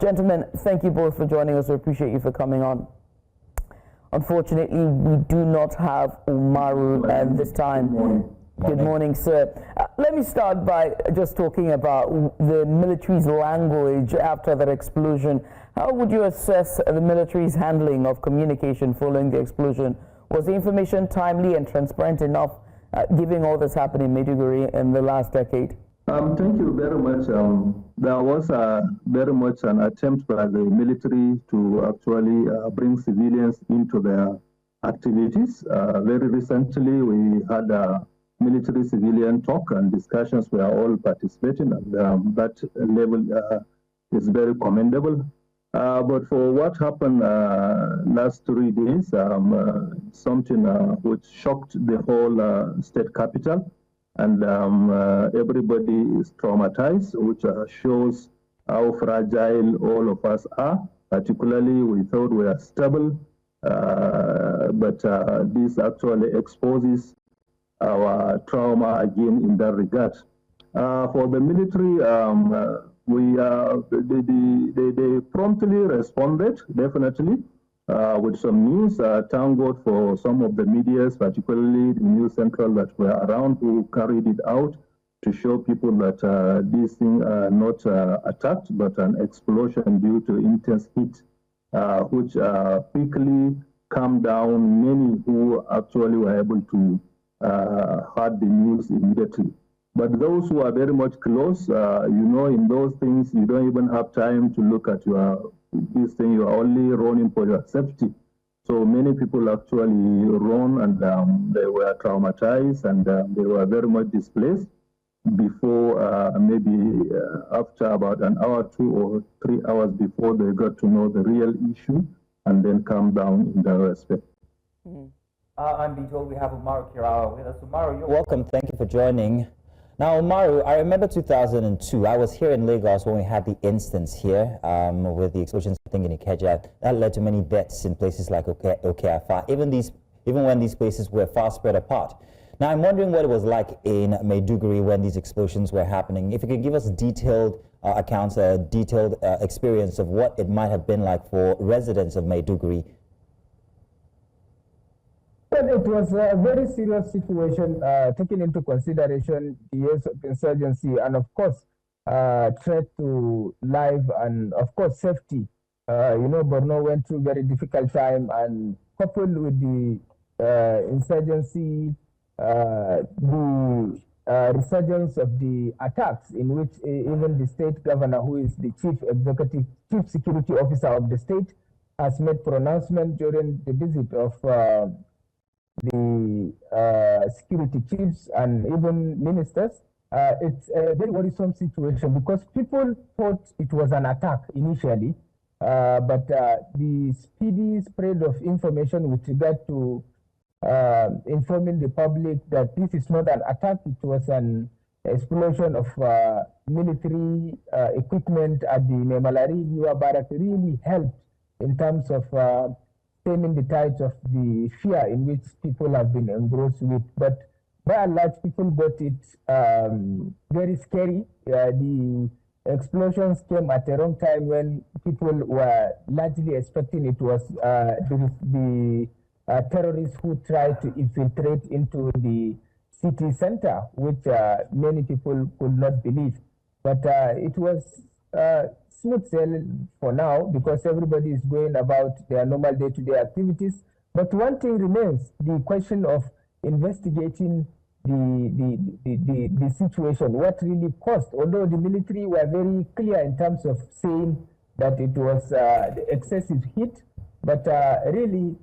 Gentlemen, thank you both for joining us. We appreciate you for coming on. Unfortunately, we do not have Umaru this time. Good morning, sir. Let me start by just talking about the military's language after that explosion. How would you assess the military's handling of communication following the explosion? Was the information timely and transparent enough, given all that's happened in Maiduguri in the last decade? Thank you very much. There was very much an attempt by the military to actually bring civilians into their activities. Very recently, we had a military-civilian talk, and discussions were all participating, and that level is very commendable. But for what happened last 3 days, something which shocked the whole state capital, and everybody is traumatized, which shows how fragile all of us are. Particularly, we thought we are stable, but this actually exposes our trauma again in that regard. For the military, they promptly responded, definitely, with some news. Thank God for some of the medias, particularly the News Central that were around, who carried it out to show people that these things are not attacked, but an explosion due to intense heat, which quickly calmed down many who actually were able to heard the news immediately. But those who are very much close, in those things, you don't even have time to look at this thing. You are only running for your safety. So many people actually run, and they were traumatized, and they were very much displaced before, maybe after about an hour, 2 or 3 hours before they got to know the real issue, and then calm down in that respect. I'm being told we have Umaru Kirawa with us. Umaru, you're welcome. Thank you for joining. Now, Umaru, I remember 2002. I was here in Lagos when we had the instance here with the explosions, I think, in Ikeja. That led to many deaths in places like Okeafa, even when these places were far spread apart. Now, I'm wondering what it was like in Maiduguri when these explosions were happening. If you could give us detailed accounts, a detailed experience of what it might have been like for residents of Maiduguri. Well, it was a very serious situation, taking into consideration the years of insurgency and, of course, threat to life and, of course, safety. Borno went through a very difficult time, and coupled with the insurgency, the resurgence of the attacks, in which even the state governor, who is the chief security officer of the state, has made pronouncement during the visit of the security chiefs and even ministers. It's a very worrisome situation because people thought it was an attack initially, but the speedy spread of information with regard to informing the public that this is not an attack, it was an explosion of military equipment at the Giwa Barracks, really helped in terms of stemming the tides of the fear in which people have been engrossed with. But by and large, people got it very scary. The explosions came at the wrong time when people were largely expecting it was the terrorists who tried to infiltrate into the city center, which many people could not believe. But it was smooth sailing for now because everybody is going about their normal day-to-day activities. But one thing remains, the question of investigating the situation, what really caused, although the military were very clear in terms of saying that it was the excessive heat, but really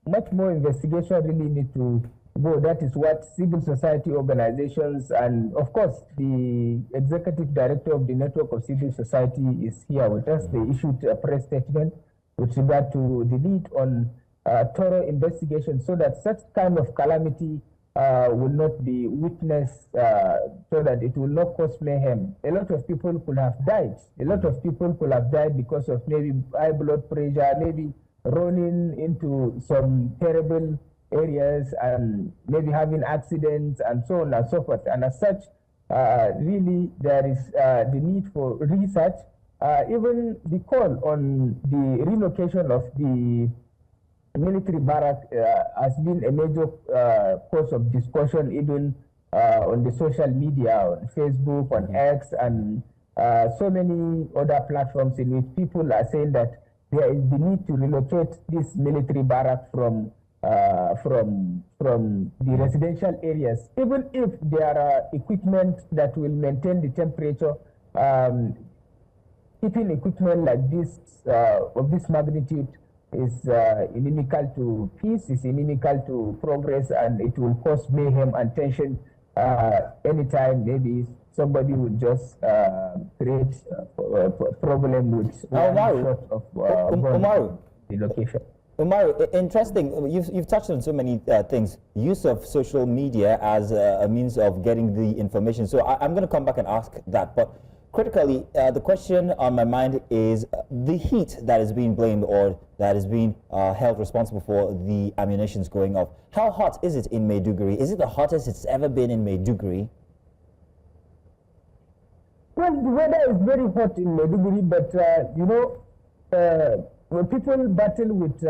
much more investigation really need to go. That is what civil society organizations and, of course, the executive director of the Network of Civil Society is here with us. They issued a press statement with regard to the need on thorough investigation so that such kind of calamity will not be witnessed, so that it will not cause mayhem. A lot of people could have died. A lot of people could have died because of maybe high blood pressure, maybe running into some terrible areas and maybe having accidents and so on and so forth. And as such, really there is the need for research even the call on the relocation of the military barrack has been a major cause of discussion, even on the social media, on Facebook, on X, and so many other platforms in which people are saying that there is the need to relocate this military barrack from the residential areas, even if there are equipment that will maintain the temperature. Keeping equipment like this of this magnitude is inimical to peace, is inimical to progress, and it will cause mayhem and tension anytime maybe somebody would just create a problem with one shot of the location. Umaru, interesting. You've touched on so many things. Use of social media as a means of getting the information. So I'm going to come back and ask that. But critically, the question on my mind is the heat that is being blamed or that is being held responsible for the ammunitions going off. How hot is it in Maiduguri? Is it the hottest it's ever been in Maiduguri? Well, the weather is very hot in Maiduguri, but you know, when people battle with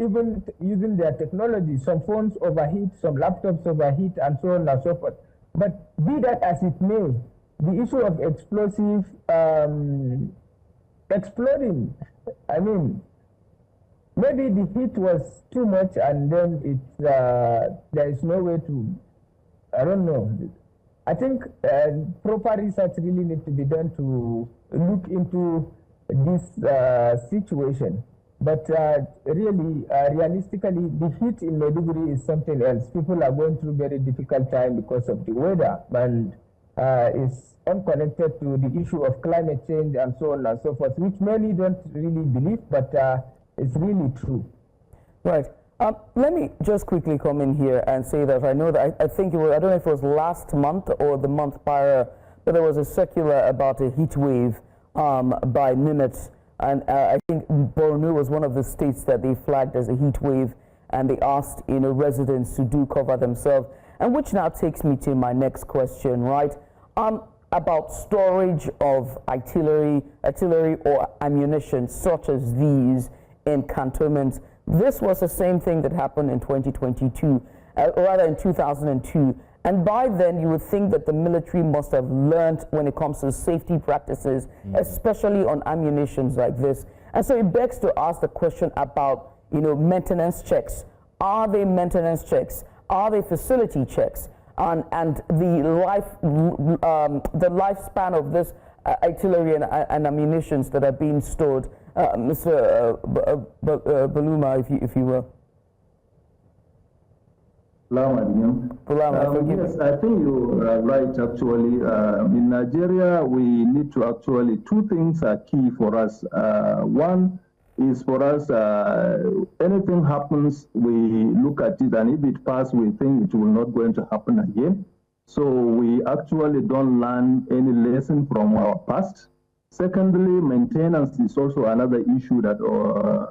even using their technology, some phones overheat, some laptops overheat, and so on and so forth. But be that as it may, the issue of explosive exploding, I mean, maybe the heat was too much and then it's, there is no way to, I don't know. I think proper research really needs to be done to look into this situation. But really, realistically, the heat in Maiduguri is something else. People are going through very difficult time because of the weather, and it's unconnected to the issue of climate change and so on and so forth, which many don't really believe, but it's really true. Right. Let me just quickly come in here and say that I know that I think it was, I don't know if it was last month or the month prior, but there was a circular about a heat wave by NIMET, and I think Borno was one of the states that they flagged as a heat wave, and they asked, you know, residents to do cover themselves, and which now takes me to my next question, right? About storage of artillery or ammunition such as these in cantonments. This was the same thing that happened in 2022, rather in 2002. And by then, you would think that the military must have learned when it comes to safety practices, especially on ammunitions like this. And so it begs to ask the question about, you know, maintenance checks. Are they maintenance checks? Are they facility checks? And the lifespan of this artillery and ammunitions that are being stored, Mr. Baluma, if you will. Yes, I think you are right, actually. In Nigeria, we need to actually, two things are key for us. One is for us, anything happens, we look at it, and if it passes, we think it will not going to happen again. So we actually don't learn any lesson from our past. Secondly, maintenance is also another issue that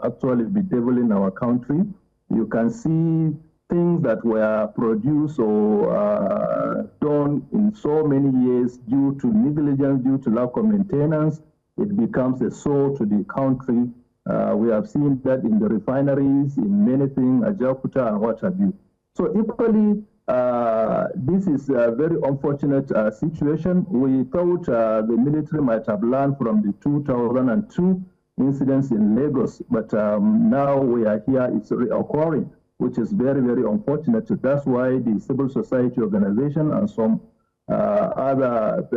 actually bedeviling our country. You can see things that were produced or done in so many years due to negligence, due to lack of maintenance, it becomes a sore to the country. We have seen that in the refineries, in many things, Ajakuta and what have you. So equally, this is a very unfortunate situation. We thought the military might have learned from the 2002 incidents in Lagos, but now we are here, it's reoccurring, which is very, very unfortunate. That's why the civil society organization and some other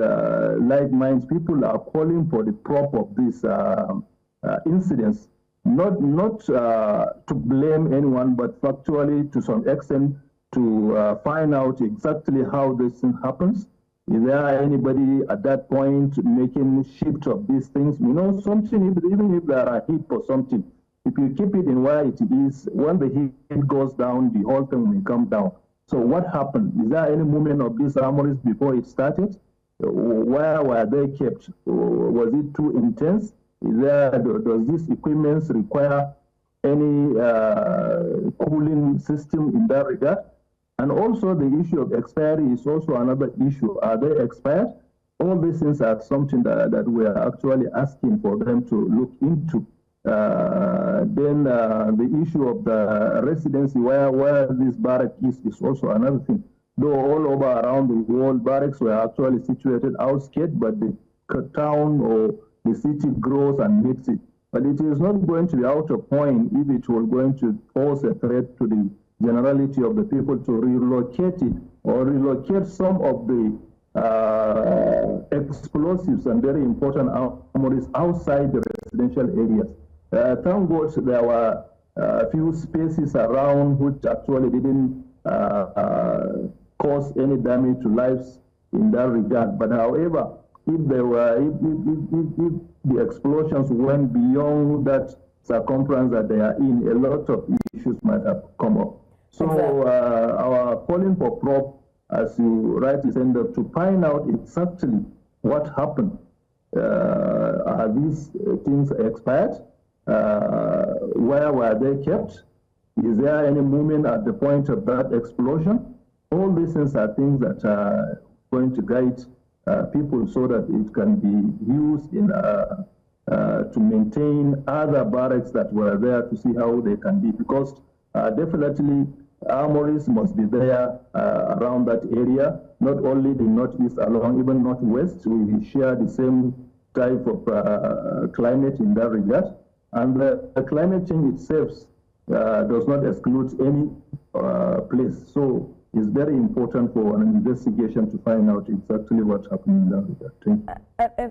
like-minded people are calling for the prop of these incidents, not to blame anyone, but factually to some extent to find out exactly how this thing happens. Is there anybody at that point making shift of these things? You know, something, even if there are heat for something, if you keep it in where it is, when the heat goes down, the whole thing will come down. So what happened? Is there any movement of these armories before it started? Where were they kept? Was it too intense? Does this equipment require any cooling system in that regard? And also the issue of expiry is also another issue. Are they expired? All these things are something that we are actually asking for them to look into. Then the issue of the residency, where this barrack is also another thing. Though all over around the world, barracks were actually situated outskirts, but the town or the city grows and makes it. But it is not going to be out of point if it was going to pose a threat to the generality of the people to relocate it or relocate some of the explosives and very important armories outside the residential areas. Thank God there were a few spaces around which actually didn't cause any damage to lives in that regard. But however, if the explosions went beyond that circumference that they are in, a lot of issues might have come up. So our calling for prop, as you rightly said, to find out exactly what happened. Are these things expired? Where were they kept? Is there any movement at the point of that explosion? All these things are things that are going to guide people so that it can be used in to maintain other barracks that were there to see how they can be, because definitely armories must be there around that area, not only the northeast, along even northwest. We share the same type of climate in that regard, and the climate change itself does not exclude any place. So it's very important for an investigation to find out exactly what happened in that regard.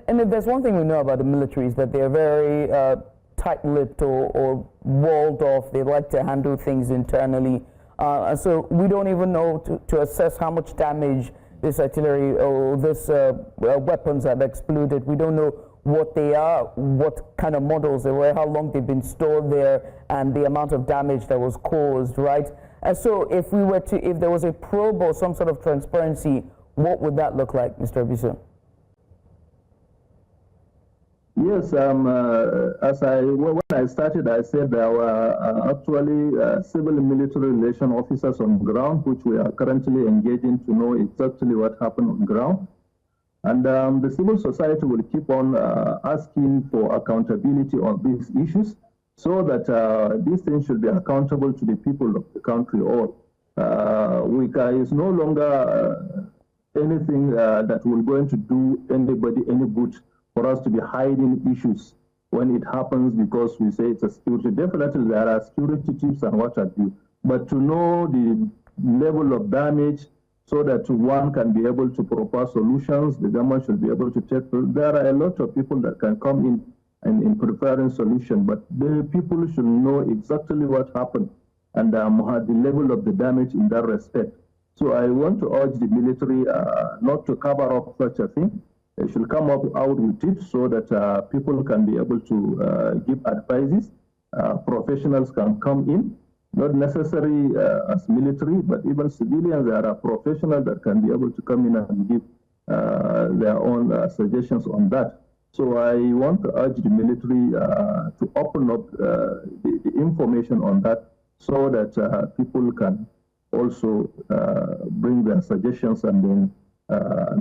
And if there's one thing we know about the military is that they're very tight-lipped or walled off. They like to handle things internally. And so we don't even know to assess how much damage this artillery or this weapons have exploded. We don't know what they are, what kind of models they were, how long they've been stored there, and the amount of damage that was caused, right? And so if there was a probe or some sort of transparency, what would that look like, Mr. Abiso? Yes, when I started, I said there were actually civil and military relation officers on ground, which we are currently engaging to know exactly what happened on ground. And the civil society will keep on asking for accountability on these issues, so that these things should be accountable to the people of the country. It's no longer anything that will going to do anybody any good for us to be hiding issues when it happens because we say it's a security. Definitely there are security tips and what have you, but to know the level of damage so that one can be able to propose solutions, the government should be able to take. There are a lot of people that can come in and in preparing solution, but the people should know exactly what happened and the level of the damage in that respect. So I want to urge the military not to cover up such a thing. They should come out with it so that people can be able to give advices. Professionals can come in, not necessarily as military, but even civilians. There are professionals that can be able to come in and give their own suggestions on that. So I want to urge the military to open up the information on that so that people can also bring their suggestions and then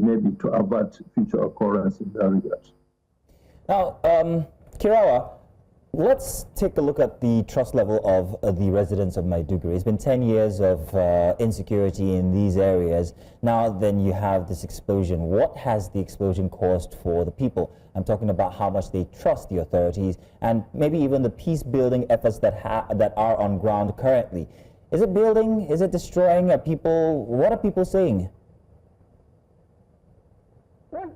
maybe to avert future occurrence in that regard. Now, Kirawa, let's take a look at the trust level of the residents of Maiduguri. It's been 10 years of insecurity in these areas. Now then you have this explosion. What has the explosion caused for the people? I'm talking about how much they trust the authorities and maybe even the peace-building efforts that are on ground currently. Is it building? Is it destroying? What are people saying? Well,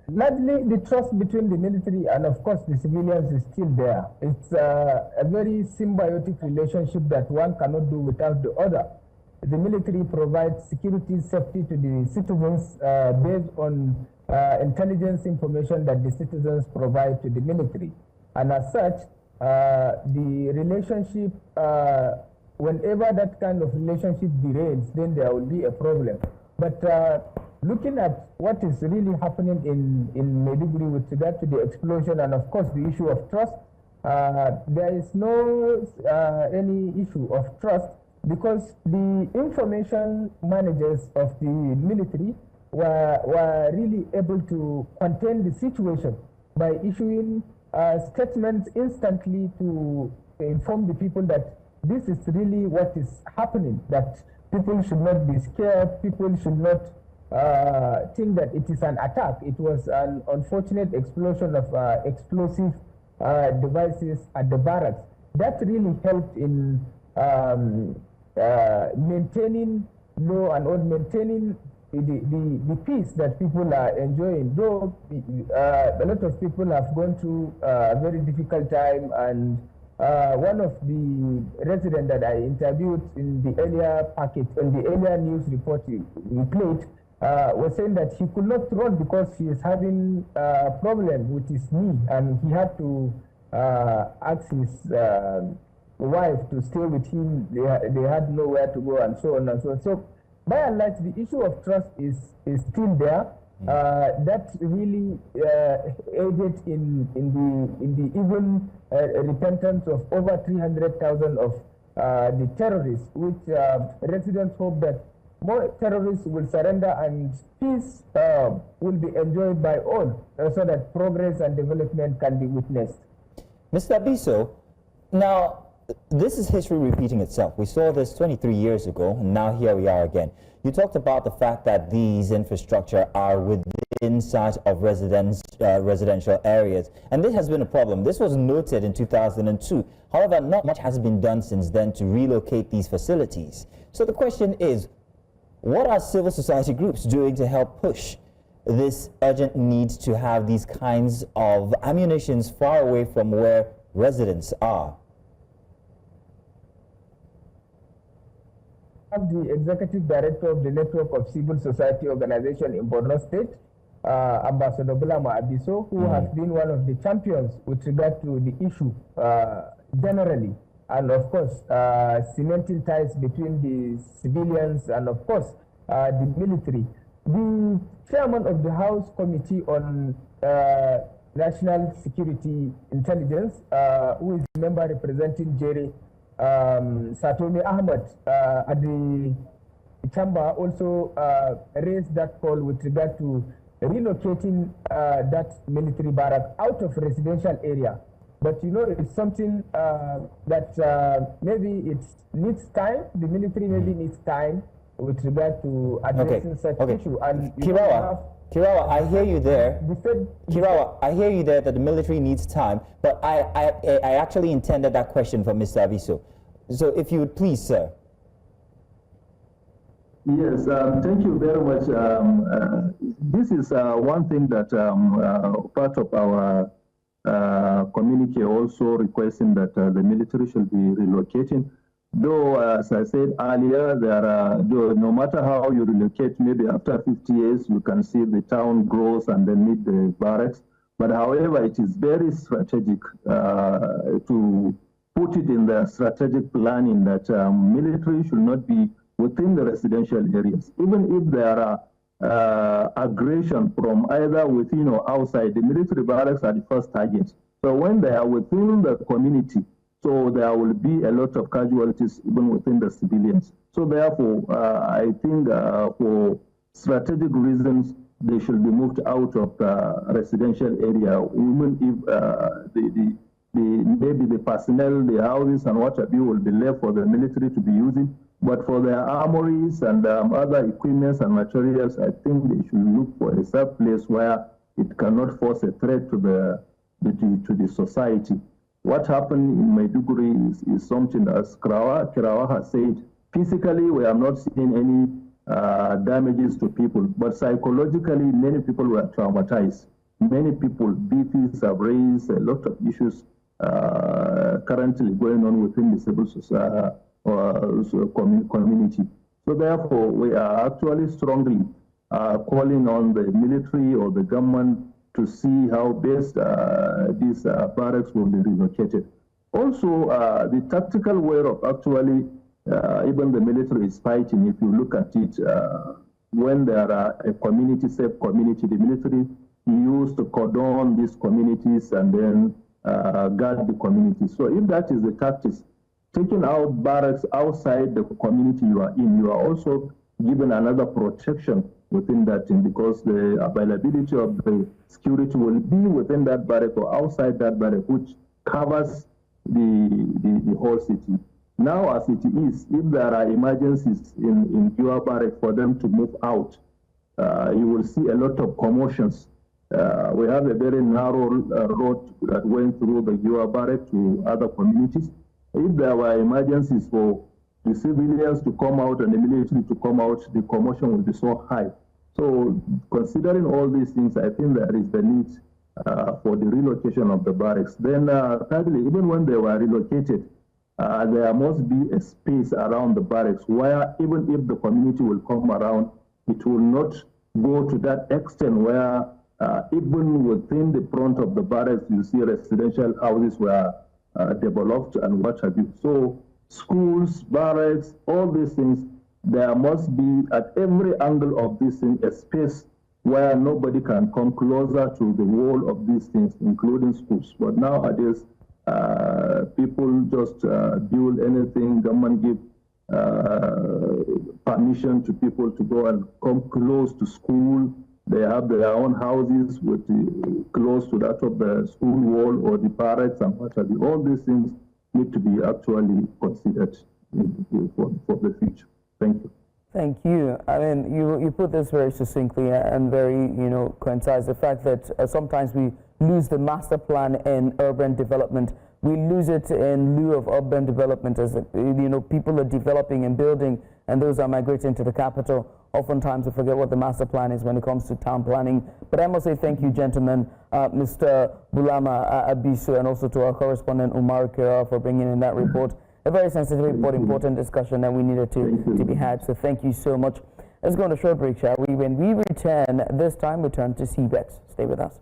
largely the trust between the military and of course the civilians is still there. It's a very symbiotic relationship that one cannot do without the other. The military provides security, safety to the citizens based on intelligence information that the citizens provide to the military. And as such, the relationship, whenever that kind of relationship derails, then there will be a problem. But looking at what is really happening in Maiduguri with regard to the explosion and of course the issue of trust, there is no any issue of trust because the information managers of the military were really able to contain the situation by issuing statements instantly to inform the people that this is really what is happening, that people should not be scared, people should not think that it is an attack. It was an unfortunate explosion of explosive devices at the barracks. That really helped in maintaining law and order, maintaining the peace that people are enjoying. Though a lot of people have gone through a very difficult time, and one of the residents that I interviewed in the earlier package, in the earlier news report we played, was saying that he could not run because he is having a problem with his knee, and he had to ask his wife to stay with him. They had nowhere to go, and so on and so on. So by and large, the issue of trust is still there. That really aided in the even repentance of over 300,000 of the terrorists, which residents hope that more terrorists will surrender and peace will be enjoyed by all, so that progress and development can be witnessed. Mr. Abiso, now this is history repeating itself. We saw this 23 years ago, and now here we are again. You talked about the fact that these infrastructure are within sight of residential areas, and this has been a problem. This was noted in 2002. However, not much has been done since then to relocate these facilities. So the question is, what are civil society groups doing to help push this urgent need to have these kinds of ammunitions far away from where residents are? I'm the executive director of the network of civil society organization in Borno State, Ambassador Bulama Abiso, who has been one of the champions with regard to the issue generally, and of course cementing ties between the civilians and of course the military. The chairman of the House Committee on National Security Intelligence, who is a member representing Jerry, Satomi Ahmed, at the chamber, also raised that call with regard to relocating that military barrack out of residential area. But you know, it's something that maybe it needs time. The military maybe needs time with regard to addressing such issue. And Kirawa, I hear you there. Kirawa, I hear you there that the military needs time, but I actually intended that question for Mr. Abiso. So if you would please, sir. Yes, thank you very much. This is one thing that part of our communique also requesting that the military should be relocating. Though, as I said earlier, no matter how you relocate, maybe after 50 years, you can see the town grows and then meet the barracks. But however, it is very strategic to put it in the strategic planning that military should not be within the residential areas. Even if there are aggression from either within or outside, the military barracks are the first target. So when they are within the community, so there will be a lot of casualties even within the civilians. So therefore, I think for strategic reasons, they should be moved out of the residential area, even if maybe the personnel, the houses and what have you will be left for the military to be using. But for their armories and other equipments and materials, I think they should look for a safe place where it cannot pose a threat to the society. What happened in Maiduguri is something, as Kirawa has said, physically we have not seen any damages to people, but psychologically many people were traumatized. Many people, BPs have raised a lot of issues currently going on within the civil society community. So therefore, we are actually strongly calling on the military or the government to see how best these barracks will be relocated. Also, the tactical way of actually even the military is fighting, if you look at it, when there are a community, safe community, the military used to cordon these communities and then guard the community. So if that is the tactics, taking out barracks outside the community you are in, you are also given another protection within that team, because the availability of the security will be within that barrack or outside that barrack, which covers the whole city. Now, as it is, if there are emergencies in Giwa Barracks for them to move out, you will see a lot of commotions. We have a very narrow road that went through the Giwa Barracks to other communities. If there were emergencies for the civilians to come out and the military to come out, the commotion will be so high. So, considering all these things, I think there is the need for the relocation of the barracks. Then, thirdly, even when they were relocated, there must be a space around the barracks where even if the community will come around, it will not go to that extent where even within the front of the barracks, you see residential houses were developed and what have you. So schools, barracks, all these things, there must be at every angle of this thing a space where nobody can come closer to the wall of these things, including schools. But nowadays, people just build anything, government give permission to people to go and come close to school. They have their own houses with close to that of the school wall or the barracks and what have you. All these things need to be actually considered for the future. Thank you. Thank you. I mean, you put this very succinctly and very, concise. The fact that sometimes we lose the master plan in urban development. We lose it in lieu of urban development as, people are developing and building and those are migrating to the capital. Oftentimes we forget what the master plan is when it comes to town planning. But I must say thank you, gentlemen, Mr. Bulama Abisu, and also to our correspondent, Umar Kira, for bringing in that report. A very sensitive but important discussion that we needed to be had. So thank you so much. Let's go on a short break, shall we? When we return, this time we turn to CBEX. Stay with us.